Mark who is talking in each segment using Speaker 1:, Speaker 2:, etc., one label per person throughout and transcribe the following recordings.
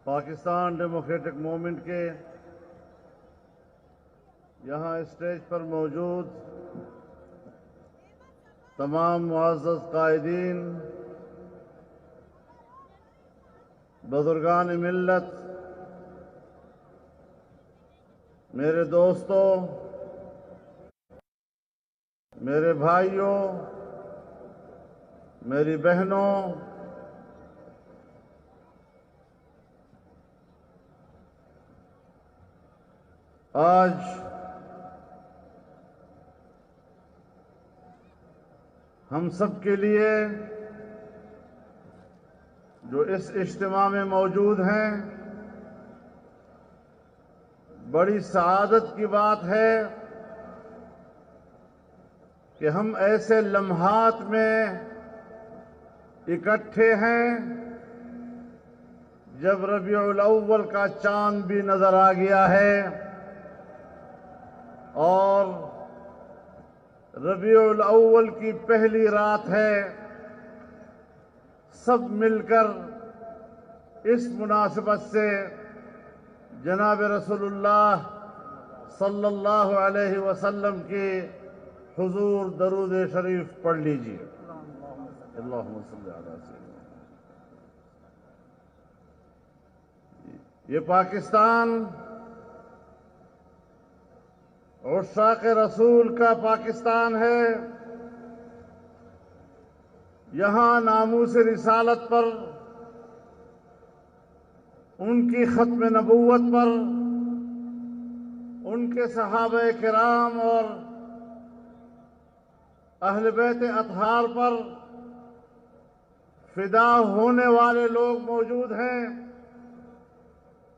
Speaker 1: Pakistan democratic movement کے یہاں stage پر موجود تمام معزز قائدین، بزرگان ملت، میرے دوستوں، میرے بھائیوں، میری بہنوں، آج ہم سب کے لیے جو اس اجتماع میں موجود ہیں بڑی سعادت کی بات ہے کہ ہم ایسے لمحات میں اکٹھے ہیں جب ربیع الاول کا چاند بھی نظر آ گیا ہے اور ربیع الاول کی پہلی رات ہے۔ سب مل کر اس مناسبت سے جناب رسول اللہ صلی اللہ علیہ وسلم کی حضور درود شریف پڑھ لیجیے۔ اللہم صلی علی سیدنا۔ یہ پاکستان عشاق رسول کا پاکستان ہے۔ یہاں ناموس رسالت پر، ان کی ختم نبوت پر، ان کے صحابہ کرام اور اہل بیت اطہار پر فدا ہونے والے لوگ موجود ہیں،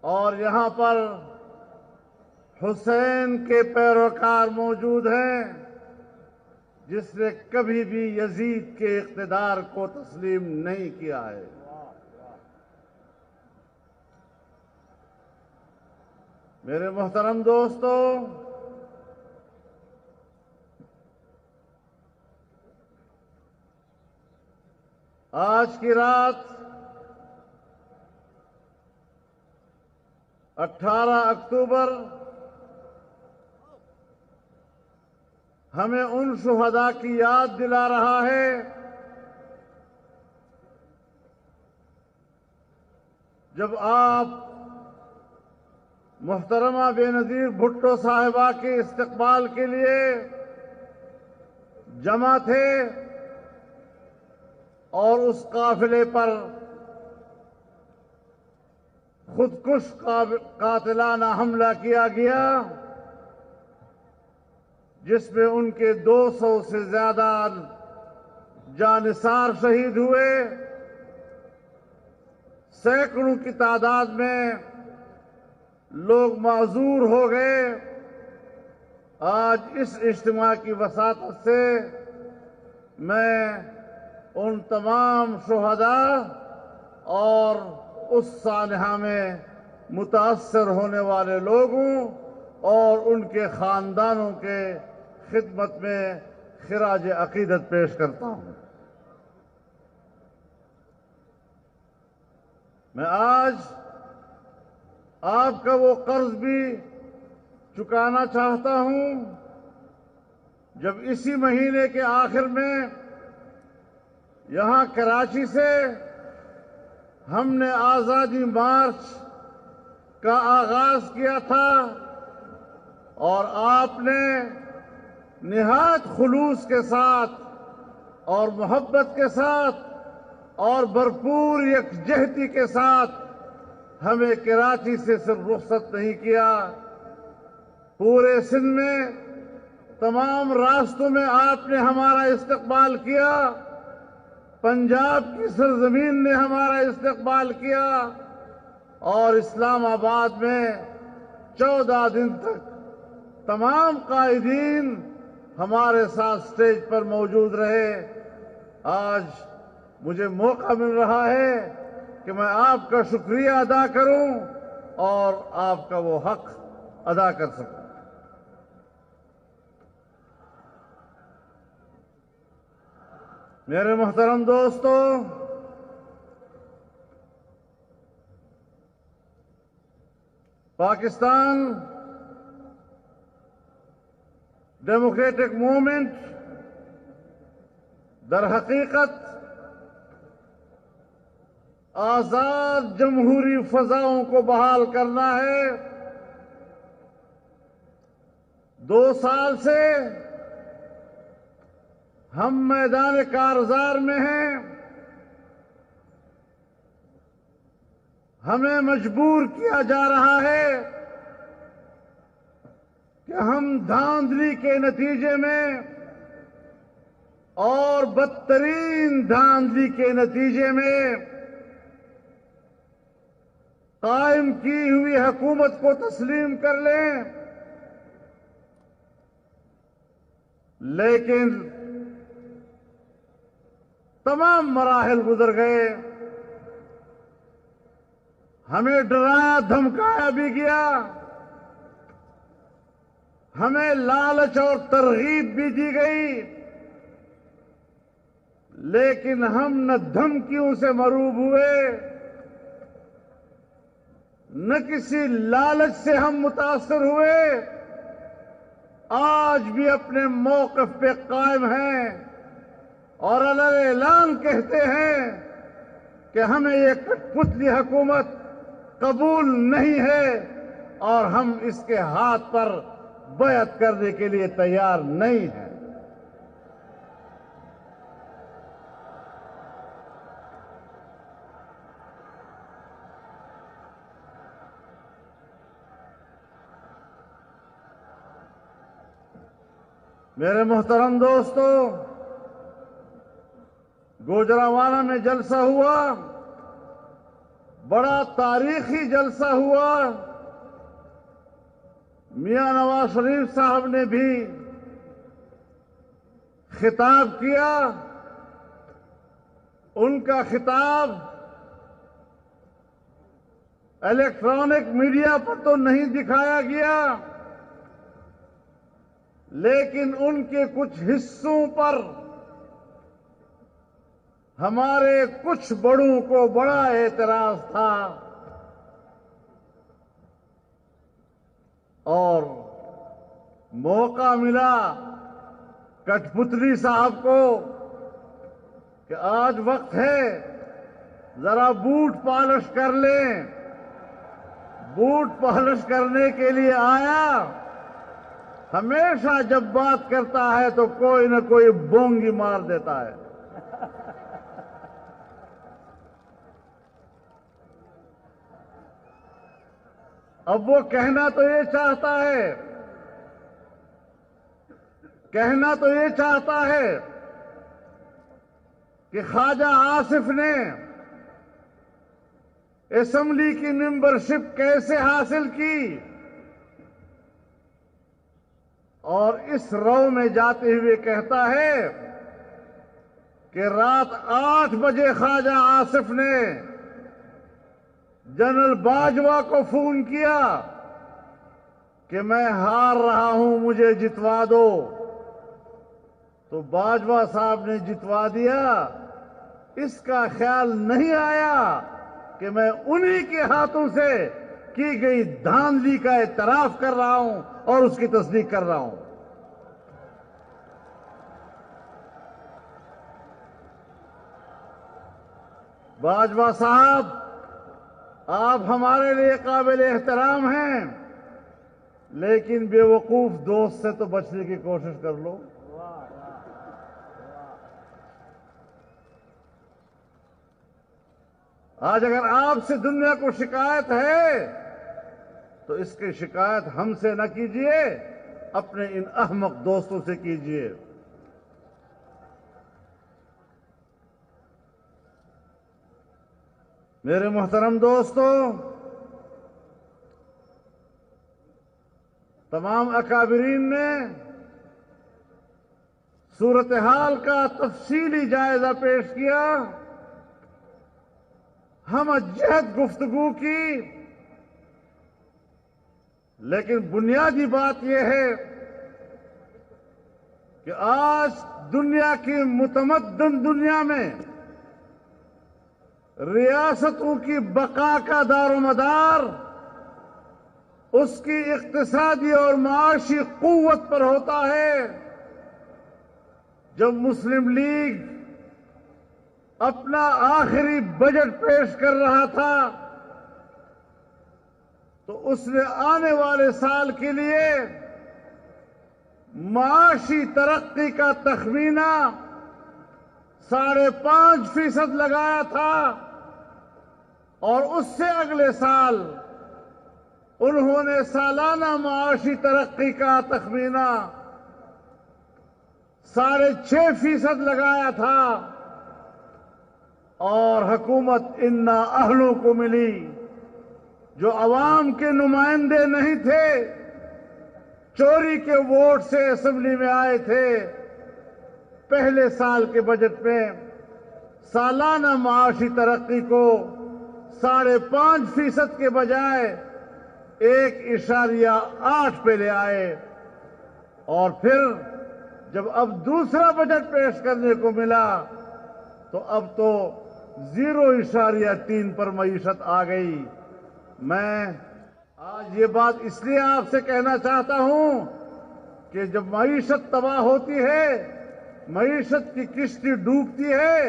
Speaker 1: اور یہاں پر حسین کے پیروکار موجود ہیں جس نے کبھی بھی یزید کے اقتدار کو تسلیم نہیں کیا ہے۔ میرے محترم دوستو، آج کی رات 18 اکتوبر ہمیں ان شہداء کی یاد دلا رہا ہے جب آپ محترمہ بے نظیر بھٹو صاحبہ کے استقبال کے لیے جمع تھے اور اس قافلے پر خودکش قاتلانہ حملہ کیا گیا جس میں ان کے 200 سے زیادہ جانثار شہید ہوئے، سینکڑوں کی تعداد میں لوگ معذور ہو گئے۔ آج اس اجتماع کی وساطت سے میں ان تمام شہداء اور اس سانحہ میں متاثر ہونے والے لوگوں اور ان کے خاندانوں کے خدمت میں خراج عقیدت پیش کرتا ہوں۔ میں آج آپ کا وہ قرض بھی چکانا چاہتا ہوں جب اسی مہینے کے آخر میں یہاں کراچی سے ہم نے آزادی مارچ کا آغاز کیا تھا اور آپ نے نہایت خلوص کے ساتھ اور محبت کے ساتھ اور بھرپور یکجہتی کے ساتھ ہمیں کراچی سے صرف رخصت نہیں کیا، پورے سندھ میں تمام راستوں میں آپ نے ہمارا استقبال کیا، پنجاب کی سرزمین نے ہمارا استقبال کیا، اور اسلام آباد میں 14 دن تک تمام قائدین ہمارے ساتھ سٹیج پر موجود رہے۔ آج مجھے موقع مل رہا ہے کہ میں آپ کا شکریہ ادا کروں اور آپ کا وہ حق ادا کر سکوں۔ میرے محترم دوستو، پاکستان ڈیموکریٹک موومنٹ در حقیقت آزاد جمہوری فضاؤں کو بحال کرنا ہے۔ 2 سال سے ہم میدان کارزار میں ہیں۔ ہمیں مجبور کیا جا رہا ہے کہ ہم دھاندلی کے نتیجے میں اور بدترین دھاندلی کے نتیجے میں قائم کی ہوئی حکومت کو تسلیم کر لیں، لیکن تمام مراحل گزر گئے۔ ہمیں ڈرایا دھمکایا بھی گیا، ہمیں لالچ اور ترغیب بھی دی گئی، لیکن ہم نہ دھمکیوں سے مروب ہوئے، نہ کسی لالچ سے ہم متاثر ہوئے۔ آج بھی اپنے موقف پہ قائم ہیں اور اعلان کہتے ہیں کہ ہمیں یہ کٹ پتلی حکومت قبول نہیں ہے اور ہم اس کے ہاتھ پر بیعت کرنے کے لیے تیار نہیں ہیں۔ میرے محترم دوستو، گوجرانوالہ میں جلسہ ہوا، بڑا تاریخی جلسہ ہوا۔ میاں نواز شریف صاحب نے بھی خطاب کیا۔ ان کا خطاب الیکٹرانک میڈیا پر تو نہیں دکھایا گیا، لیکن ان کے کچھ حصوں پر ہمارے کچھ بڑوں کو بڑا اعتراض تھا، اور موقع ملا کٹ پتلی صاحب کو کہ آج وقت ہے ذرا بوٹ پالش کر لیں۔ بوٹ پالش کرنے کے لیے آیا۔ ہمیشہ جب بات کرتا ہے تو کوئی نہ کوئی بونگی مار دیتا ہے۔ اب وہ کہنا تو یہ چاہتا ہے کہ خواجہ آصف نے اسمبلی کی ممبرشپ کیسے حاصل کی، اور اس رو میں جاتے ہوئے کہتا ہے کہ رات 8 بجے خواجہ آصف نے جنرل باجوہ کو فون کیا کہ میں ہار رہا ہوں، مجھے جتوا دو۔ تو باجوہ صاحب نے جتوا دیا۔ اس کا خیال نہیں آیا کہ میں انہی کے ہاتھوں سے کی گئی دھاندلی کا اعتراف کر رہا ہوں اور اس کی تصدیق کر رہا ہوں۔ باجوہ صاحب، آپ ہمارے لیے قابل احترام ہیں، لیکن بے وقوف دوست سے تو بچنے کی کوشش کر لو۔ آج اگر آپ سے دنیا کو شکایت ہے تو اس کی شکایت ہم سے نہ کیجیے، اپنے ان احمق دوستوں سے کیجیے۔ میرے محترم دوستو، تمام اکابرین نے صورتحال کا تفصیلی جائزہ پیش کیا، ہم جہد گفتگو کی، لیکن بنیادی بات یہ ہے کہ آج دنیا کی متمدن دنیا میں ریاستوں کی بقا کا دار و مدار اس کی اقتصادی اور معاشی قوت پر ہوتا ہے۔ جب مسلم لیگ اپنا آخری بجٹ پیش کر رہا تھا تو اس نے آنے والے سال کے لیے معاشی ترقی کا تخمینہ 5.5% لگایا تھا، اور اس سے اگلے سال انہوں نے سالانہ معاشی ترقی کا تخمینہ 6.5% لگایا تھا، اور حکومت انا اہلوں کو ملی جو عوام کے نمائندے نہیں تھے، چوری کے ووٹ سے اسمبلی میں آئے تھے۔ پہلے سال کے بجٹ میں سالانہ معاشی ترقی کو 5.5% کے بجائے 1.8 پہ لے آئے، اور پھر جب اب دوسرا بجٹ پیش کرنے کو ملا تو اب تو 0.3 پر معیشت آ گئی۔ میں آج یہ بات اس لیے آپ سے کہنا چاہتا ہوں کہ جب معیشت تباہ ہوتی ہے، معیشت کی کشتی ڈوبتی ہے،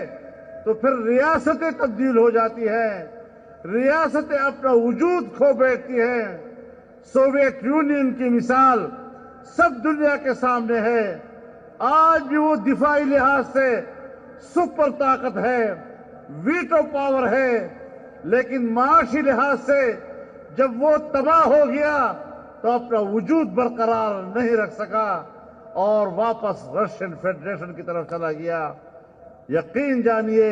Speaker 1: تو پھر ریاستیں تبدیل ہو جاتی ہیں، ریاستیں اپنا وجود کھو بیٹھتی ہیں۔ سوویت یونین کی مثال سب دنیا کے سامنے ہے۔ آج بھی وہ دفاعی لحاظ سے سپر طاقت ہے، ویٹو پاور ہے، لیکن معاشی لحاظ سے جب وہ تباہ ہو گیا تو اپنا وجود برقرار نہیں رکھ سکا اور واپس رشین فیڈریشن کی طرف چلا گیا۔ یقین جانیے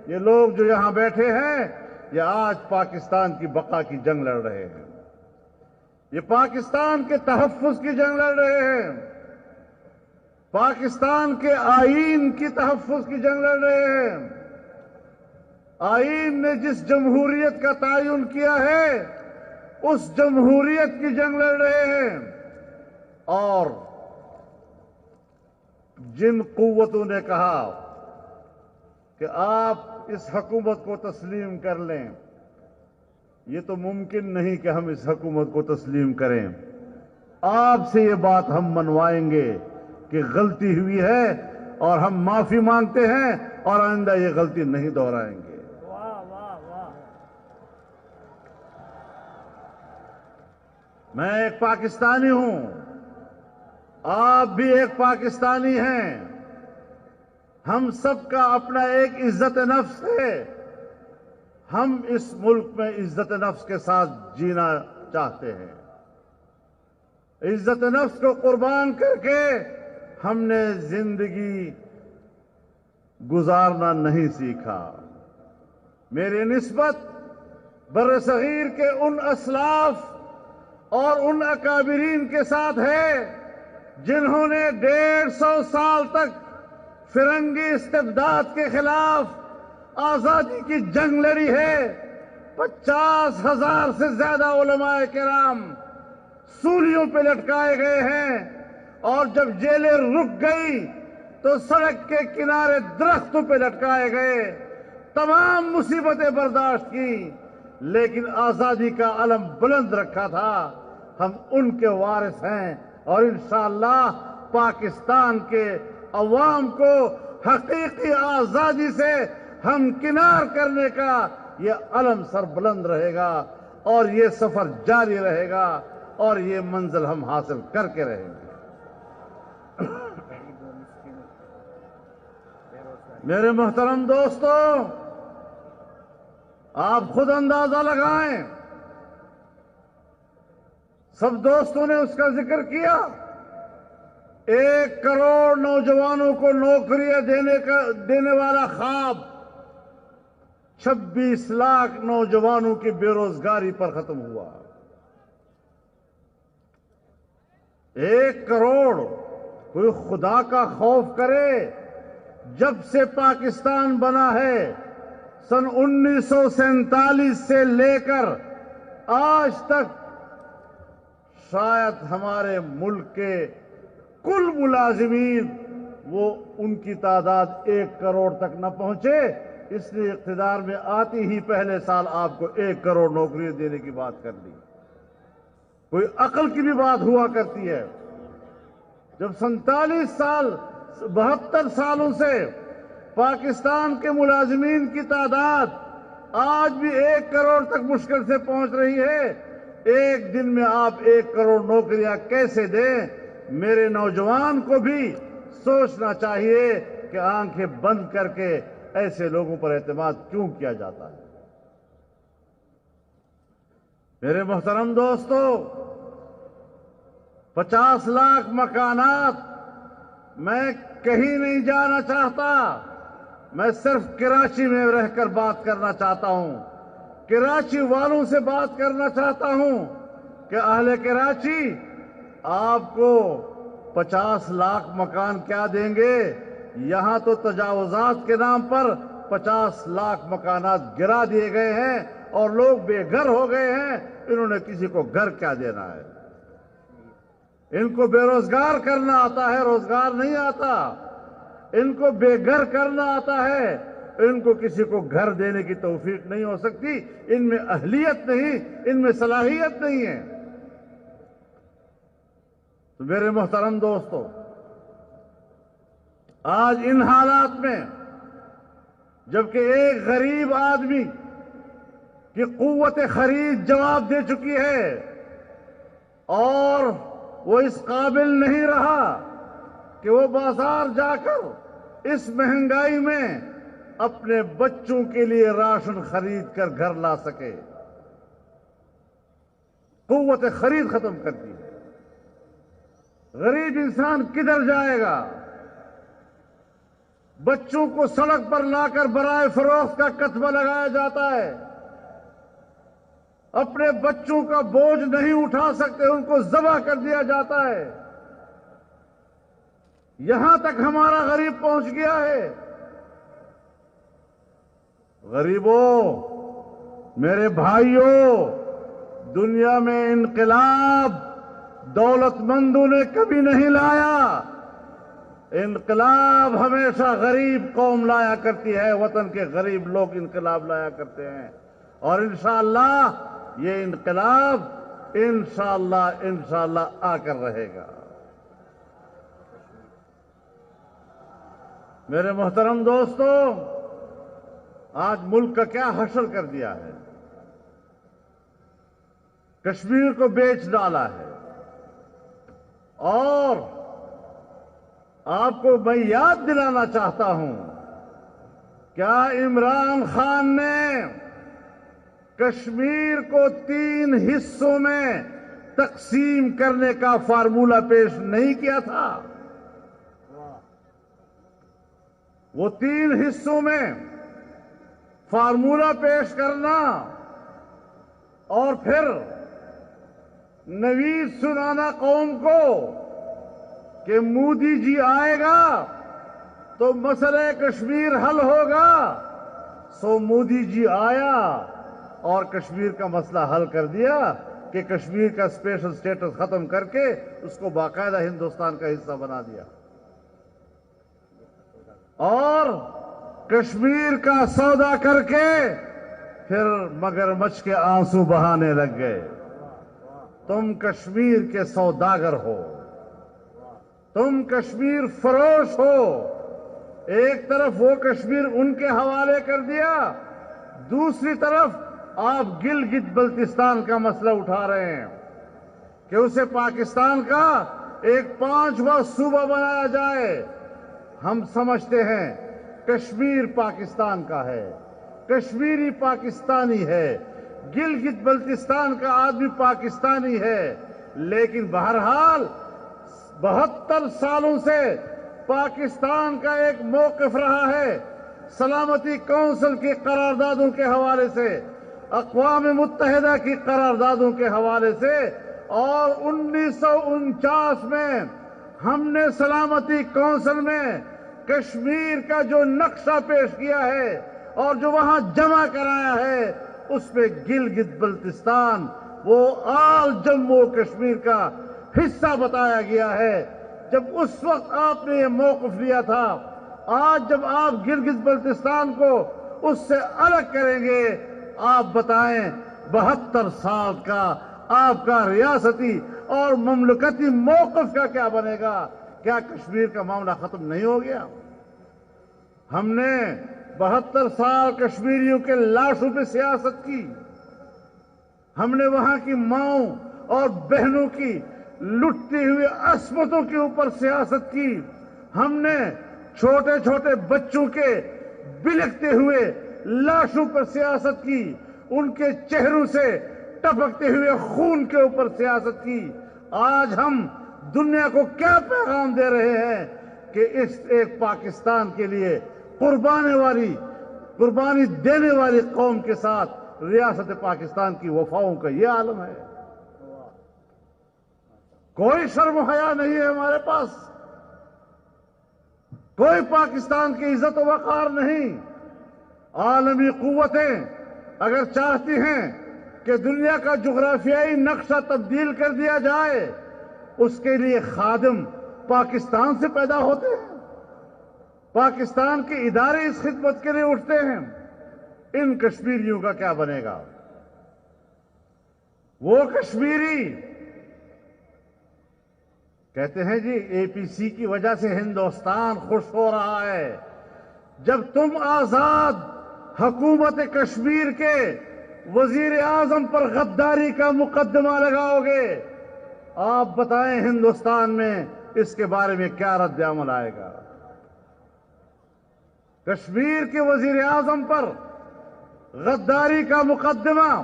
Speaker 1: یہ لوگ جو یہاں بیٹھے ہیں یہ آج پاکستان کی بقا کی جنگ لڑ رہے ہیں، یہ پاکستان کے تحفظ کی جنگ لڑ رہے ہیں، پاکستان کے آئین کی تحفظ کی جنگ لڑ رہے ہیں۔ آئین نے جس جمہوریت کا تعین کیا ہے اس جمہوریت کی جنگ لڑ رہے ہیں، اور جن قوتوں نے کہا کہ آپ اس حکومت کو تسلیم کر لیں، یہ تو ممکن نہیں کہ ہم اس حکومت کو تسلیم کریں۔ آپ سے یہ بات ہم منوائیں گے کہ غلطی ہوئی ہے اور ہم معافی مانگتے ہیں اور آئندہ یہ غلطی نہیں دہرائیں گے۔ میں ایک پاکستانی ہوں، آپ بھی ایک پاکستانی ہیں، ہم سب کا اپنا ایک عزت نفس ہے، ہم اس ملک میں عزت نفس کے ساتھ جینا چاہتے ہیں۔ عزت نفس کو قربان کر کے ہم نے زندگی گزارنا نہیں سیکھا۔ میری نسبت برصغیر کے ان اسلاف اور ان اکابرین کے ساتھ ہے جنہوں نے 150 سال تک فرنگی استبداد کے خلاف آزادی کی جنگ لڑی ہے۔ 50,000 سے زیادہ علماء کرام سولیوں پہ لٹکائے گئے ہیں، اور جب جیلیں رک گئی تو سڑک کے کنارے درختوں پہ لٹکائے گئے، تمام مصیبتیں برداشت کی، لیکن آزادی کا علم بلند رکھا تھا۔ ہم ان کے وارث ہیں، اور انشاءاللہ پاکستان کے عوام کو حقیقی آزادی سے ہمکنار کرنے کا یہ علم سر بلند رہے گا، اور یہ سفر جاری رہے گا، اور یہ منزل ہم حاصل کر کے رہیں گے۔ میرے محترم دوستو، آپ خود اندازہ لگائیں، سب دوستوں نے اس کا ذکر کیا، 1 کروڑ نوجوانوں کو نوکریاں دینے والا خواب 26 لاکھ نوجوانوں کی بے روزگاری پر ختم ہوا۔ 1 کروڑ، کوئی خدا کا خوف کرے۔ جب سے پاکستان بنا ہے، سن 1947 سے لے کر آج تک، شاید ہمارے ملک کے کل ملازمین وہ ان کی تعداد 1 کروڑ تک نہ پہنچے، اس لیے اقتدار میں آتی ہی پہلے سال آپ کو 1 کروڑ نوکریاں دینے کی بات کر لی۔ کوئی عقل کی بھی بات ہوا کرتی ہے. جب 47 سال 72 سالوں سے پاکستان کے ملازمین کی تعداد آج بھی 1 کروڑ تک مشکل سے پہنچ رہی ہے، ایک دن میں آپ 1 کروڑ نوکریاں کیسے دیں؟ میرے نوجوان کو بھی سوچنا چاہیے کہ آنکھیں بند کر کے ایسے لوگوں پر اعتماد کیوں کیا جاتا ہے. میرے محترم دوستو، 50 لاکھ مکانات میں کہیں نہیں جانا چاہتا، میں صرف کراچی میں رہ کر بات کرنا چاہتا ہوں. کراچی والوں سے بات کرنا چاہتا ہوں کہ اہل کراچی آپ کو 50 لاکھ مکان کیا دیں گے؟ یہاں تو تجاوزات کے نام پر 50 لاکھ مکانات گرا دیے گئے ہیں اور لوگ بے گھر ہو گئے ہیں. انہوں نے کسی کو گھر کیا دینا ہے؟ ان کو بے روزگار کرنا آتا ہے، روزگار نہیں آتا. ان کو بے گھر کرنا آتا ہے، ان کو کسی کو گھر دینے کی توفیق نہیں ہو سکتی. ان میں اہلیت نہیں، ان میں صلاحیت نہیں ہے. تو میرے محترم دوستو، آج ان حالات میں جبکہ ایک غریب آدمی کی قوت خرید جواب دے چکی ہے اور وہ اس قابل نہیں رہا کہ وہ بازار جا کر اس مہنگائی میں اپنے بچوں کے لیے راشن خرید کر گھر لا سکے. قوت خرید ختم کر دی ہے. غریب انسان کدھر جائے گا؟ بچوں کو سڑک پر لا کر برائے فروخت کا کتبہ لگایا جاتا ہے. اپنے بچوں کا بوجھ نہیں اٹھا سکتے، ان کو ذبح کر دیا جاتا ہے. یہاں تک ہمارا غریب پہنچ گیا ہے. غریبوں، میرے بھائیوں، دنیا میں انقلاب دولت مندوں نے کبھی نہیں لایا. انقلاب ہمیشہ غریب قوم لایا کرتی ہے، وطن کے غریب لوگ انقلاب لایا کرتے ہیں. اور انشاءاللہ یہ انقلاب انشاءاللہ آ کر رہے گا. میرے محترم دوستو، آج ملک کا کیا حشر کر دیا ہے. کشمیر کو بیچ ڈالا ہے. اور آپ کو میں یاد دلانا چاہتا ہوں، کیا عمران خان نے کشمیر کو 3 حصوں میں تقسیم کرنے کا فارمولہ پیش نہیں کیا تھا؟ وہ 3 حصوں میں فارمولہ پیش کرنا اور پھر نوید سنانا قوم کو کہ مودی جی آئے گا تو مسئلہ کشمیر حل ہوگا. سو مودی جی آیا اور کشمیر کا مسئلہ حل کر دیا کہ کشمیر کا اسپیشل سٹیٹس ختم کر کے اس کو باقاعدہ ہندوستان کا حصہ بنا دیا. اور کشمیر کا سودا کر کے پھر مگرمچھ کے آنسو بہانے لگ گئے. تم کشمیر کے سوداگر ہو، تم کشمیر فروش ہو. ایک طرف وہ کشمیر ان کے حوالے کر دیا، دوسری طرف آپ گلگت بلتستان کا مسئلہ اٹھا رہے ہیں کہ اسے پاکستان کا ایک 5واں صوبہ بنایا جائے. ہم سمجھتے ہیں کشمیر پاکستان کا ہے، کشمیری پاکستانی ہے، گلگت بلتستان کا آدمی پاکستانی ہے. لیکن بہرحال 72 سالوں سے پاکستان کا ایک موقف رہا ہے، سلامتی کونسل کی قراردادوں کے حوالے سے، اقوام متحدہ کی قراردادوں کے حوالے سے. اور 1949 میں ہم نے سلامتی کونسل میں کشمیر کا جو نقشہ پیش کیا ہے اور جو وہاں جمع کرایا ہے، اس میں گلگت بلتستان وہ آل جموں کشمیر کا حصہ بتایا گیا ہے. جب اس وقت آپ نے یہ موقف لیا تھا، آج جب آپ گلگت بلتستان کو اس سے الگ کریں گے، آپ بتائیں 72 سال کا آپ کا ریاستی اور مملکتی موقف کا کیا بنے گا؟ کیا کشمیر کا معاملہ ختم نہیں ہو گیا؟ ہم نے 72 سال کشمیریوں کے لاشوں پہ سیاست کی، ہم نے وہاں کی ماؤں اور بہنوں کی لٹتی ہوئی عصمتوں کے اوپر سیاست کی، ہم نے چھوٹے چھوٹے بچوں کے بلکتے ہوئے لاشوں پر سیاست کی، ان کے چہروں سے ٹپکتے ہوئے خون کے اوپر سیاست کی۔ آج ہم دنیا کو کیا پیغام دے رہے ہیں کہ اس ایک پاکستان کے لیے قربانی دینے والی قوم کے ساتھ ریاست پاکستان کی وفاؤں کا یہ عالم ہے۔ کوئی شرم و حیا نہیں ہے ہمارے پاس، کوئی پاکستان کی عزت و وقار نہیں۔ عالمی قوتیں اگر چاہتی ہیں کہ دنیا کا جغرافیائی نقشہ تبدیل کر دیا جائے، اس کے لیے خادم پاکستان سے پیدا ہوتے ہیں، پاکستان کے ادارے اس خدمت کے لیے اٹھتے ہیں۔ ان کشمیریوں کا کیا بنے گا؟ وہ کشمیری کہتے ہیں جی اے پی سی کی وجہ سے ہندوستان خوش ہو رہا ہے۔ جب تم آزاد حکومت کشمیر کے وزیر اعظم پر غداری کا مقدمہ لگاؤ گے، آپ بتائیں ہندوستان میں اس کے بارے میں کیا رد عمل آئے گا؟ کشمیر کے وزیر اعظم پر غداری کا مقدمہ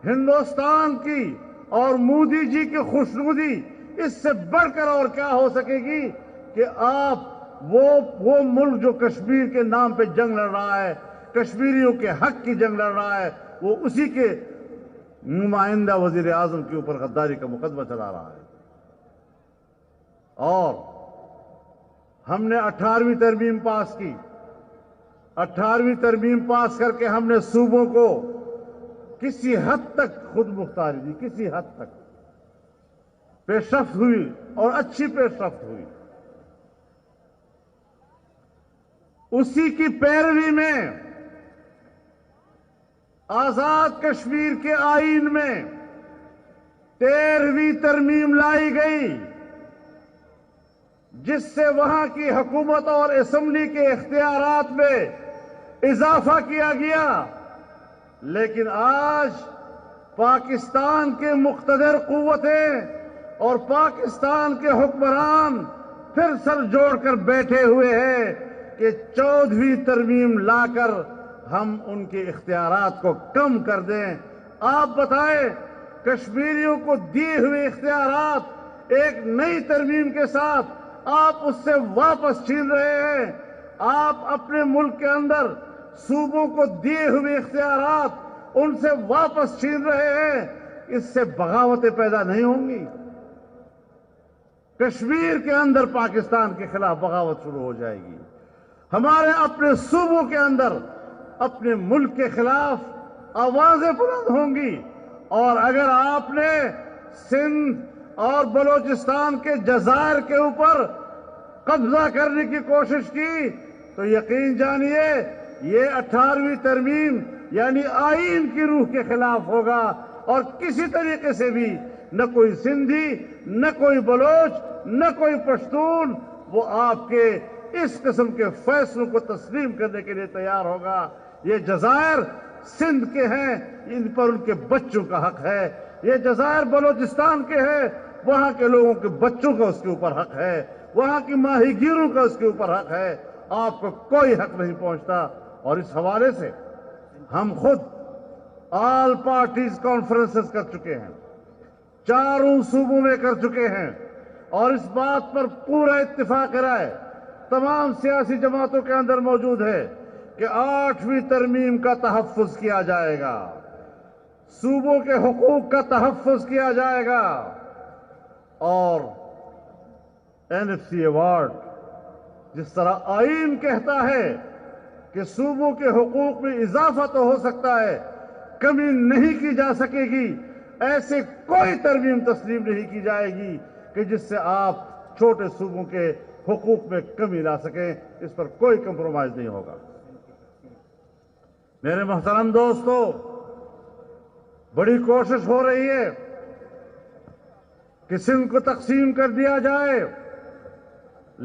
Speaker 1: ہندوستان کی اور مودی جی کی خوشنودی اس سے بڑھ کر اور کیا ہو سکے گی کہ آپ وہ ملک جو کشمیر کے نام پہ جنگ لڑ رہا ہے، کشمیریوں کے حق کی جنگ لڑ رہا ہے، وہ اسی کے نمائندہ وزیر اعظم کے اوپر غداری کا مقدمہ چلا رہا ہے۔ اور ہم نے 18ویں ترمیم پاس کی، 18ویں ترمیم پاس کر کے ہم نے صوبوں کو کسی حد تک خود مختاری دی، کسی حد تک پیش رفت ہوئی اور اچھی پیش رفت ہوئی۔ اسی کی پیروی میں آزاد کشمیر کے آئین میں 13ویں ترمیم لائی گئی، جس سے وہاں کی حکومت اور اسمبلی کے اختیارات میں اضافہ کیا گیا۔ لیکن آج پاکستان کے مقتدر قوتیں اور پاکستان کے حکمران پھر سر جوڑ کر بیٹھے ہوئے ہیں کہ 14ویں ترمیم لا کر ہم ان کے اختیارات کو کم کر دیں۔ آپ بتائیں کشمیریوں کو دیے ہوئے اختیارات ایک نئی ترمیم کے ساتھ آپ اس سے واپس چھین رہے ہیں۔ آپ اپنے ملک کے اندر صوبوں کو دیے ہوئے اختیارات ان سے واپس چھین رہے ہیں۔ اس سے بغاوتیں پیدا نہیں ہوں گی، کشمیر کے اندر پاکستان کے خلاف بغاوت شروع ہو جائے گی، ہمارے اپنے صوبوں کے اندر اپنے ملک کے خلاف آوازیں بلند ہوں گی۔ اور اگر آپ نے سندھ اور بلوچستان کے جزائر کے اوپر قبضہ کرنے کی کوشش کی تو یقین جانیے یہ 18ویں ترمیم یعنی آئین کی روح کے خلاف ہوگا، اور کسی طریقے سے بھی نہ کوئی سندھی، نہ کوئی بلوچ، نہ کوئی پشتون وہ آپ کے اس قسم کے فیصلوں کو تسلیم کرنے کے لیے تیار ہوگا۔ یہ جزائر سندھ کے ہیں، ان پر ان کے بچوں کا حق ہے۔ یہ جزائر بلوچستان کے ہیں، وہاں کے لوگوں کے بچوں کا اس کے اوپر حق ہے، وہاں کی ماہی گیروں کا اس کے اوپر حق ہے۔ آپ کو کوئی حق نہیں پہنچتا۔ اور اس حوالے سے ہم خود آل پارٹیز کانفرنسز کر چکے ہیں، 4 صوبوں میں کر چکے ہیں، اور اس بات پر پورا اتفاق رائے تمام سیاسی جماعتوں کے اندر موجود ہے کہ 8ویں ترمیم کا تحفظ کیا جائے گا، صوبوں کے حقوق کا تحفظ کیا جائے گا، اور NFC ایوارڈ جس طرح آئین کہتا ہے کہ صوبوں کے حقوق میں اضافہ تو ہو سکتا ہے، کمی نہیں کی جا سکے گی، ایسے کوئی ترمیم تسلیم نہیں کی جائے گی کہ جس سے آپ چھوٹے صوبوں کے حقوق میں کمی لا سکیں۔ اس پر کوئی کمپرومائز نہیں ہوگا۔ میرے محترم دوستو، بڑی کوشش ہو رہی ہے کہ سندھ کو تقسیم کر دیا جائے،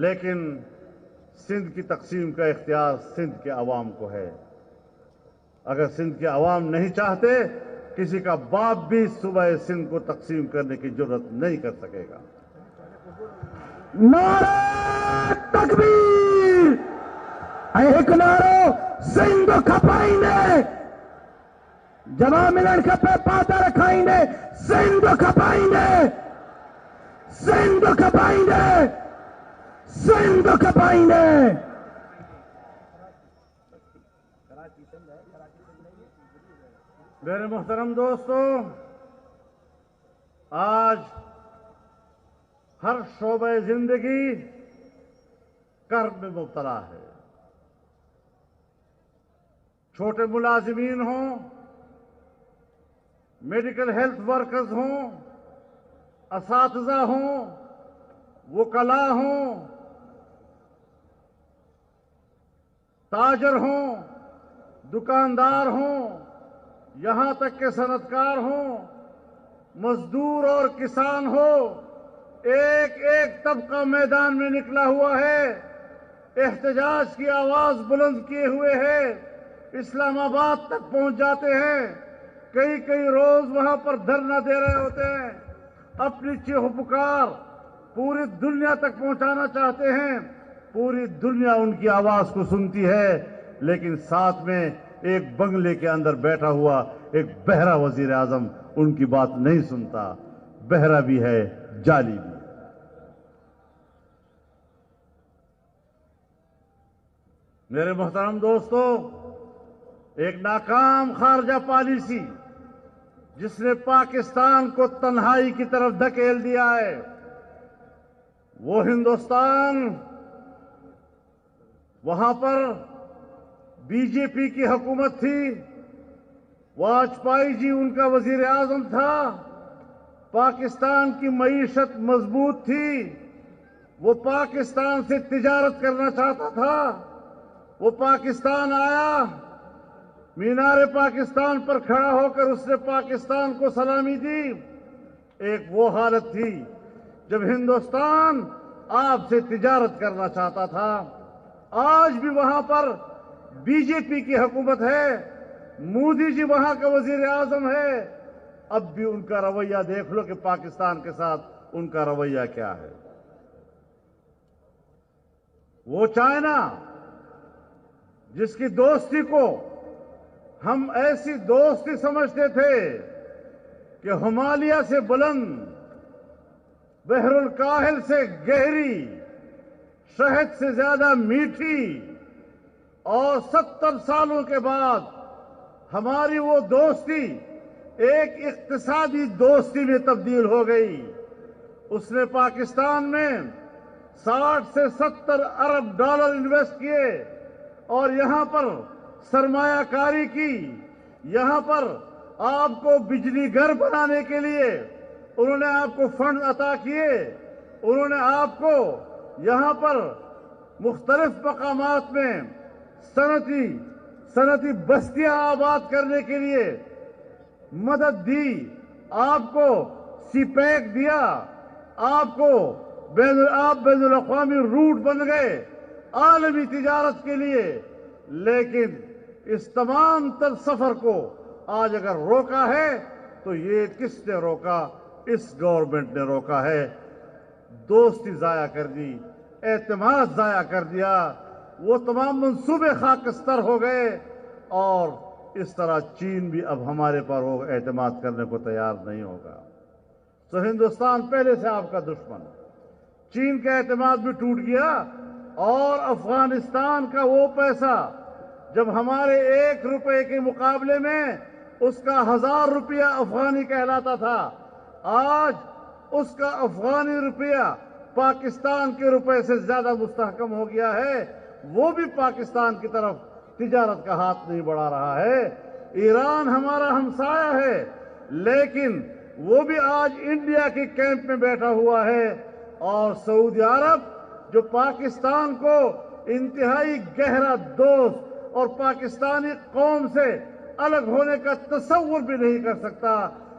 Speaker 1: لیکن سندھ کی تقسیم کا اختیار سندھ کے عوام کو ہے۔ اگر سندھ کے عوام نہیں چاہتے، کسی کا باپ بھی صوبہ سندھ کو تقسیم کرنے کی جرات نہیں کر سکے گا۔
Speaker 2: نعرہ تکبیر! ایک نعرہ سندھ کھپائیں جمع ملن کھپے پاتا رکھائیں سندھ کھپائیں سندھ کھپائیں سندھ کھپائیں۔
Speaker 1: میرے محترم دوستو، آج ہر شعبہ زندگی کرب میں مبتلا ہے۔ چھوٹے ملازمین ہوں، میڈیکل ہیلتھ ورکرز ہوں، اساتذہ ہوں، وکلاء ہوں، تاجر ہوں، دکاندار ہوں، یہاں تک کہ صنعت کار ہوں، مزدور اور کسان ہو، ایک ایک طبقہ میدان میں نکلا ہوا ہے، احتجاج کی آواز بلند کیے ہوئے ہے، اسلام آباد تک پہنچ جاتے ہیں، کئی روز وہاں پر دھرنا دے رہے ہوتے ہیں، اپنی چیخ پکار پوری دنیا تک پہنچانا چاہتے ہیں۔ پوری دنیا ان کی آواز کو سنتی ہے، لیکن ساتھ میں ایک بنگلے کے اندر بیٹھا ہوا ایک بہرا وزیر اعظم ان کی بات نہیں سنتا، بہرا بھی ہے، جعلی بھی۔ میرے محترم دوستو، ایک ناکام خارجہ پالیسی جس نے پاکستان کو تنہائی کی طرف دھکیل دیا ہے، وہ ہندوستان، وہاں پر بی جے پی کی حکومت تھی، واجپئی جی ان کا وزیر اعظم تھا، پاکستان کی معیشت مضبوط تھی، وہ پاکستان سے تجارت کرنا چاہتا تھا، وہ پاکستان آیا، مینار پاکستان پر کھڑا ہو کر اس نے پاکستان کو سلامی دی۔ ایک وہ حالت تھی جب ہندوستان آپ سے تجارت کرنا چاہتا تھا۔ آج بھی وہاں پر بی جے پی کی حکومت ہے، مودی جی وہاں کا وزیر اعظم ہے، اب بھی ان کا رویہ دیکھ لو کہ پاکستان کے ساتھ ان کا رویہ کیا ہے۔ وہ چائنا جس کی دوستی کو ہم ایسی دوستی سمجھتے تھے کہ ہمالیہ سے بلند، بحر الکاہل سے گہری، شہد سے زیادہ میٹھی، اور 70 سالوں کے بعد ہماری وہ دوستی ایک اقتصادی دوستی میں تبدیل ہو گئی۔ اس نے پاکستان میں 60 سے 70 ارب ڈالر انویسٹ کیے اور یہاں پر سرمایہ کاری کی، یہاں پر آپ کو بجلی گھر بنانے کے لیے انہوں نے آپ کو فنڈ عطا کیے، انہوں نے آپ کو یہاں پر مختلف مقامات میں صنعتی بستیاں آباد کرنے کے لیے مدد دی، آپ کو سی پیک دیا، آپ کو بین الاقوامی روٹ بن گئے عالمی تجارت کے لیے۔ لیکن اس تمام تر سفر کو آج اگر روکا ہے تو یہ کس نے روکا؟ اس گورنمنٹ نے روکا ہے۔ دوستی ضائع کر دی، اعتماد ضائع کر دیا، وہ تمام منصوبے خاکستر ہو گئے، اور اس طرح چین بھی اب ہمارے پر اعتماد کرنے کو تیار نہیں ہوگا۔ تو ہندوستان پہلے سے آپ کا دشمن، چین کا اعتماد بھی ٹوٹ گیا، اور افغانستان کا وہ پیسہ جب ہمارے 1 روپے کے مقابلے میں اس کا 1000 روپیہ افغانی کہلاتا تھا، آج اس کا افغانی روپیہ پاکستان کے روپے سے زیادہ مستحکم ہو گیا ہے۔ وہ بھی پاکستان کی طرف تجارت کا ہاتھ نہیں بڑھا رہا ہے۔ ایران ہمارا ہمسایہ ہے، لیکن وہ بھی آج انڈیا کے کیمپ میں بیٹھا ہوا ہے، اور سعودی عرب جو پاکستان کو انتہائی گہرا دوست اور پاکستانی قوم سے الگ ہونے کا تصور بھی نہیں کر سکتا،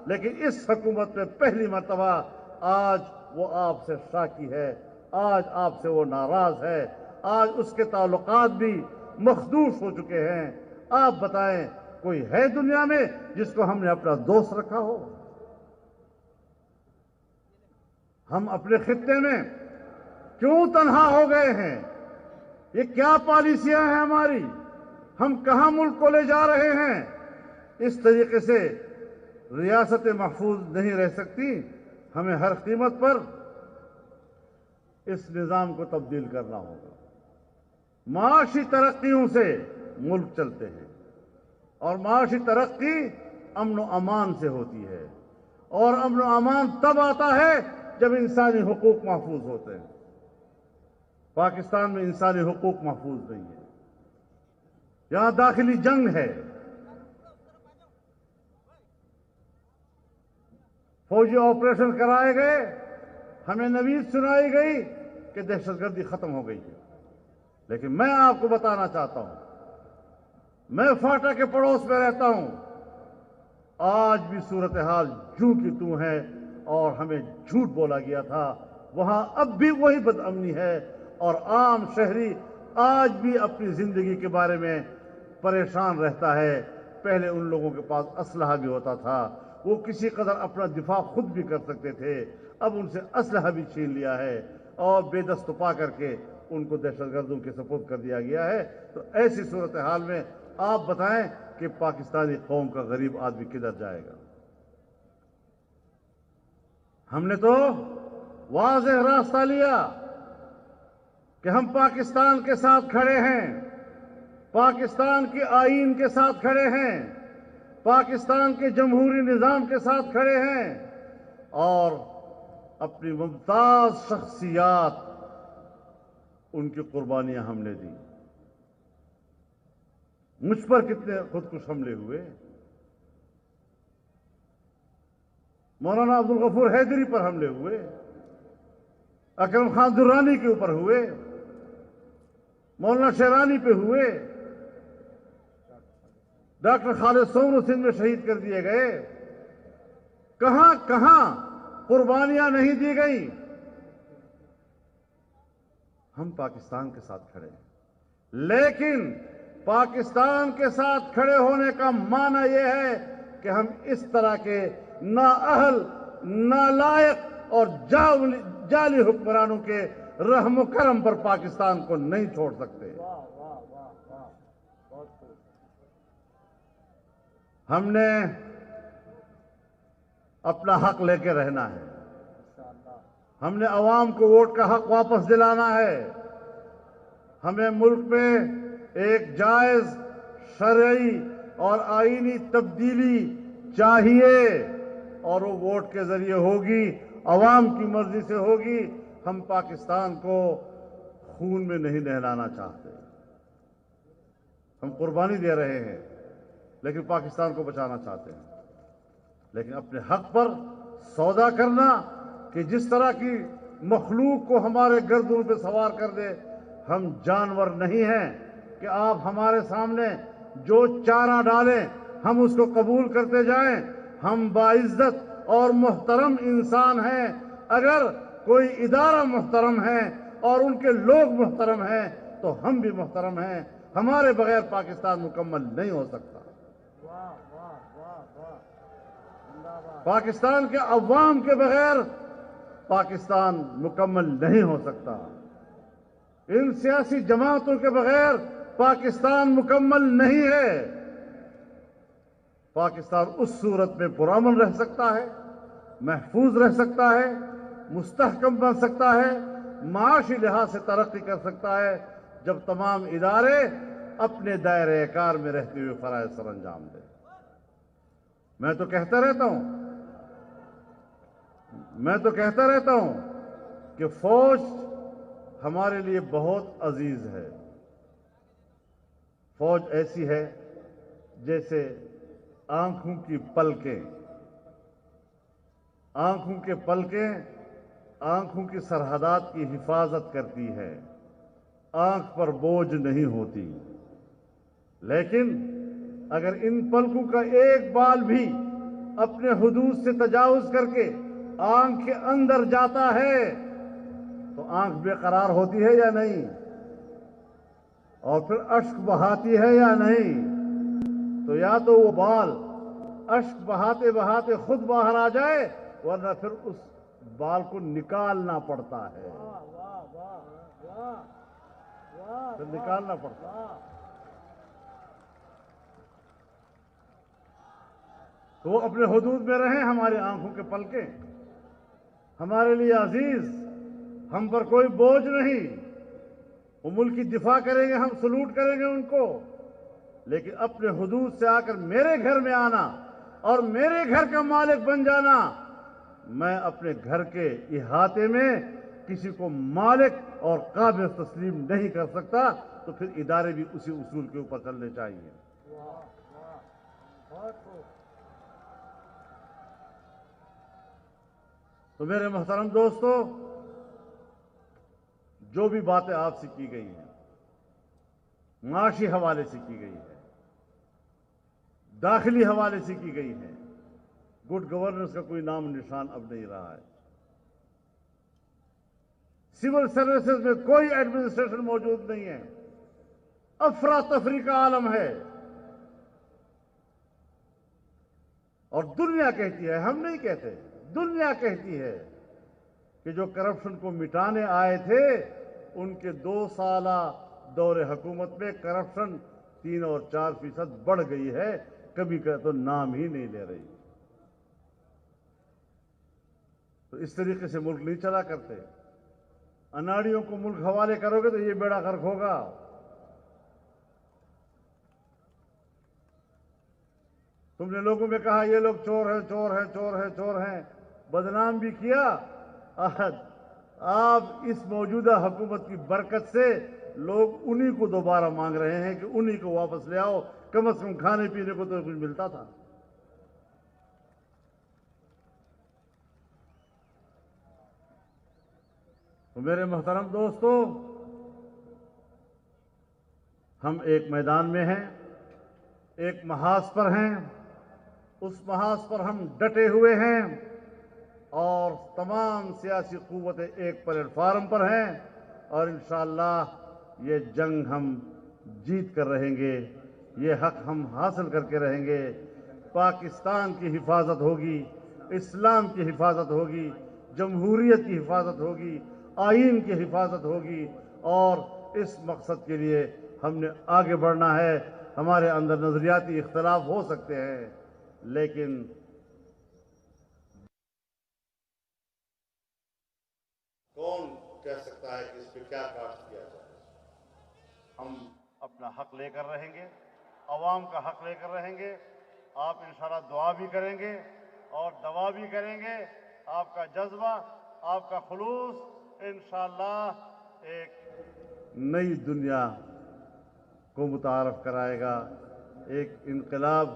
Speaker 1: لیکن اس حکومت میں پہلی مرتبہ آج وہ آپ سے شاکی ہے، آج آپ سے وہ ناراض ہے، آج اس کے تعلقات بھی مخدوش ہو چکے ہیں۔ آپ بتائیں کوئی ہے دنیا میں جس کو ہم نے اپنا دوست رکھا ہو؟ ہم اپنے خطے میں کیوں تنہا ہو گئے ہیں؟ یہ کیا پالیسیاں ہیں ہماری؟ ہم کہاں ملک کو لے جا رہے ہیں؟ اس طریقے سے ریاست محفوظ نہیں رہ سکتی۔ ہمیں ہر قیمت پر اس نظام کو تبدیل کرنا ہوگا۔ معاشی ترقیوں سے ملک چلتے ہیں، اور معاشی ترقی امن و امان سے ہوتی ہے، اور امن و امان تب آتا ہے جب انسانی حقوق محفوظ ہوتے ہیں۔ پاکستان میں انسانی حقوق محفوظ نہیں ہے، یہاں داخلی جنگ ہے، فوجی آپریشن کرائے گئے، ہمیں نوید سنائی گئی کہ دہشت گردی ختم ہو گئی ہے، لیکن میں آپ کو بتانا چاہتا ہوں، میں فاٹا کے پڑوس میں رہتا ہوں، آج بھی صورتحال جوں کی توں ہے، اور ہمیں جھوٹ بولا گیا تھا، وہاں اب بھی وہی بد امنی ہے، اور عام شہری آج بھی اپنی زندگی کے بارے میں پریشان رہتا ہے۔ پہلے ان لوگوں کے پاس اسلحہ بھی ہوتا تھا، وہ کسی قدر اپنا دفاع خود بھی کر سکتے تھے، اب ان سے اسلحہ بھی چھین لیا ہے اور بے دست پا کر کے ان کو دہشت گردوں کے سپرد کر دیا گیا ہے۔ تو ایسی صورتحال میں آپ بتائیں کہ پاکستانی قوم کا غریب آدمی کدھر جائے گا؟ ہم نے تو واضح راستہ لیا کہ ہم پاکستان کے ساتھ کھڑے ہیں، پاکستان کے آئین کے ساتھ کھڑے ہیں، پاکستان کے جمہوری نظام کے ساتھ کھڑے ہیں، اور اپنی ممتاز شخصیات ان کی قربانیاں ہم نے دی۔ مجھ پر کتنے خودکش حملے ہوئے، مولانا عبدالغفور حیدری پر حملے ہوئے، اکرم خان درانی کے اوپر ہوئے، مولانا شیرانی پہ ہوئے، ڈاکٹر خالد سونو سندھ میں شہید کر دیے گئے، کہاں کہاں قربانیاں نہیں دی گئی؟ ہم پاکستان کے ساتھ کھڑے ہیں، لیکن پاکستان کے ساتھ کھڑے ہونے کا معنی یہ ہے کہ ہم اس طرح کے نااہل، نالائق اور جعلی حکمرانوں کے رحم و کرم پر پاکستان کو نہیں چھوڑ سکتے۔ ہم نے اپنا حق لے کے رہنا ہے، ہم نے عوام کو ووٹ کا حق واپس دلانا ہے، ہمیں ملک میں ایک جائز شرعی اور آئینی تبدیلی چاہیے، اور وہ ووٹ کے ذریعے ہوگی، عوام کی مرضی سے ہوگی۔ ہم پاکستان کو خون میں نہیں نہلانا چاہتے، ہم قربانی دے رہے ہیں لیکن پاکستان کو بچانا چاہتے ہیں، لیکن اپنے حق پر سودا کرنا کہ جس طرح کی مخلوق کو ہمارے گردوں پہ سوار کر دے، ہم جانور نہیں ہیں کہ آپ ہمارے سامنے جو چارہ ڈالیں ہم اس کو قبول کرتے جائیں۔ ہم باعزت اور محترم انسان ہیں، اگر کوئی ادارہ محترم ہے اور ان کے لوگ محترم ہیں تو ہم بھی محترم ہیں، ہمارے بغیر پاکستان مکمل نہیں ہو سکتا۔ پاکستان کے عوام کے بغیر پاکستان مکمل نہیں ہو سکتا، ان سیاسی جماعتوں کے بغیر پاکستان مکمل نہیں ہے۔ پاکستان اس صورت میں پرامن رہ سکتا ہے، محفوظ رہ سکتا ہے، مستحکم بن سکتا ہے، معاشی لحاظ سے ترقی کر سکتا ہے، جب تمام ادارے اپنے دائرۂ کار میں رہتے ہوئے فرائض سر انجام دیں۔ میں تو کہتا رہتا ہوں کہ فوج ہمارے لیے بہت عزیز ہے۔ فوج ایسی ہے جیسے آنکھوں کی پلکیں، آنکھوں کے پلکیں آنکھوں کی سرحدات کی حفاظت کرتی ہے، آنکھ پر بوجھ نہیں ہوتی، لیکن اگر ان پلکوں کا ایک بال بھی اپنے حدود سے تجاوز کر کے آنکھ کے اندر جاتا ہے تو آنکھ بے قرار ہوتی ہے یا نہیں، اور پھر اشک بہاتی ہے یا نہیں؟ تو یا تو وہ بال اشک بہاتے بہاتے خود باہر آ جائے، ورنہ پھر اس بال کو نکالنا پڑتا ہے، پھر نکالنا پڑتا ہے۔ تو وہ اپنے حدود میں رہیں، ہماری آنکھوں کے پلکیں ہمارے لیے عزیز، ہم پر کوئی بوجھ نہیں۔ وہ ملک کی دفاع کریں گے، ہم سلوٹ کریں گے ان کو، لیکن اپنے حدود سے آ کر میرے گھر میں آنا اور میرے گھر کا مالک بن جانا، میں اپنے گھر کے احاطے میں کسی کو مالک اور قابل تسلیم نہیں کر سکتا، تو پھر ادارے بھی اسی اصول کے اوپر چلنے چاہیے۔ تو میرے محترم دوستو، جو بھی باتیں آپ سے کی گئی ہیں، معاشی حوالے سے کی گئی ہے، داخلی حوالے سے کی گئی ہے، گڈ گورننس کا کوئی نام نشان اب نہیں رہا ہے۔ سول سروسز میں کوئی ایڈمنسٹریشن موجود نہیں ہے، افراتفری کا عالم ہے، اور دنیا کہتی ہے، ہم نہیں کہتے، دنیا کہتی ہے کہ جو کرپشن کو مٹانے آئے تھے ان کے 2 سالہ دور حکومت میں کرپشن 3 اور 4% بڑھ گئی ہے، کبھی کا تو نام ہی نہیں لے رہی۔ تو اس طریقے سے ملک نہیں چلا کرتے۔ اناڑیوں کو ملک حوالے کرو گے تو یہ بیڑا غرق ہوگا۔ تم نے لوگوں میں کہا یہ لوگ چور ہیں، چور ہیں، چور ہیں، چور ہیں، بدنام بھی کیا۔ آپ اس موجودہ حکومت کی برکت سے لوگ انہی کو دوبارہ مانگ رہے ہیں کہ انہی کو واپس لے آؤ، کم از کم کھانے پینے کو تو کچھ ملتا تھا۔ تو میرے محترم دوستو، ہم ایک میدان میں ہیں، ایک محاذ پر ہیں، اس محاذ پر ہم ڈٹے ہوئے ہیں، اور تمام سیاسی قوتیں ایک پلیٹ فارم پر ہیں، اور انشاءاللہ یہ جنگ ہم جیت کر رہیں گے، یہ حق ہم حاصل کر کے رہیں گے۔ پاکستان کی حفاظت ہوگی، اسلام کی حفاظت ہوگی، جمہوریت کی حفاظت ہوگی، آئین کی حفاظت ہوگی، اور اس مقصد کے لیے ہم نے آگے بڑھنا ہے۔ ہمارے اندر نظریاتی اختلاف ہو سکتے ہیں، لیکن کون کہہ سکتا ہے کہ اس پہ کیا کاشت کیا جائے؟ ہم اپنا حق لے کر رہیں گے، عوام کا حق لے کر رہیں گے۔ آپ انشاءاللہ دعا بھی کریں گے اور دوا بھی کریں گے۔ آپ کا جذبہ، آپ کا خلوص انشاءاللہ ایک نئی دنیا کو متعارف کرائے گا، ایک انقلاب۔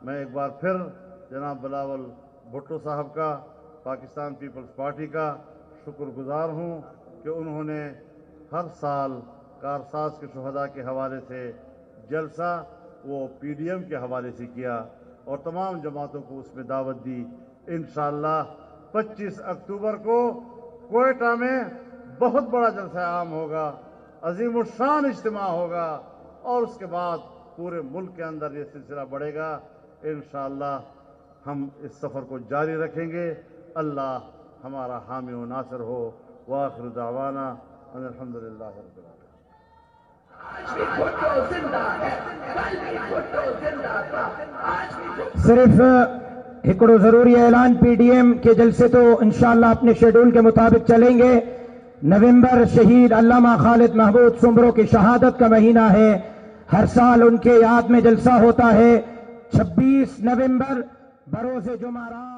Speaker 1: میں ایک بار پھر جناب بلاول بھٹو صاحب کا، پاکستان پیپلز پارٹی کا شکر گزار ہوں کہ انہوں نے ہر سال کارساز کے شہداء کے حوالے سے جلسہ وہ PDM کے حوالے سے کیا، اور تمام جماعتوں کو اس میں دعوت دی۔ انشاءاللہ 25 اکتوبر کو کوئٹہ میں بہت بڑا جلسہ عام ہوگا، عظیم الشان اجتماع ہوگا، اور اس کے بعد پورے ملک کے اندر یہ سلسلہ بڑھے گا۔ انشاءاللہ ہم اس سفر کو جاری رکھیں گے۔ اللہ ہمارا حامی و ناصر ہو۔ وآخر دعوانا ان الحمدللہ رب العالمین۔
Speaker 2: صرف ہکڑو ضروری اعلان PDM کے جلسے تو انشاءاللہ اپنے شیڈول کے مطابق چلیں گے۔ نومبر شہید علامہ خالد محمود سمرو کی شہادت کا مہینہ ہے، ہر سال ان کے یاد میں جلسہ ہوتا ہے 26 نومبر بروز جمعرات۔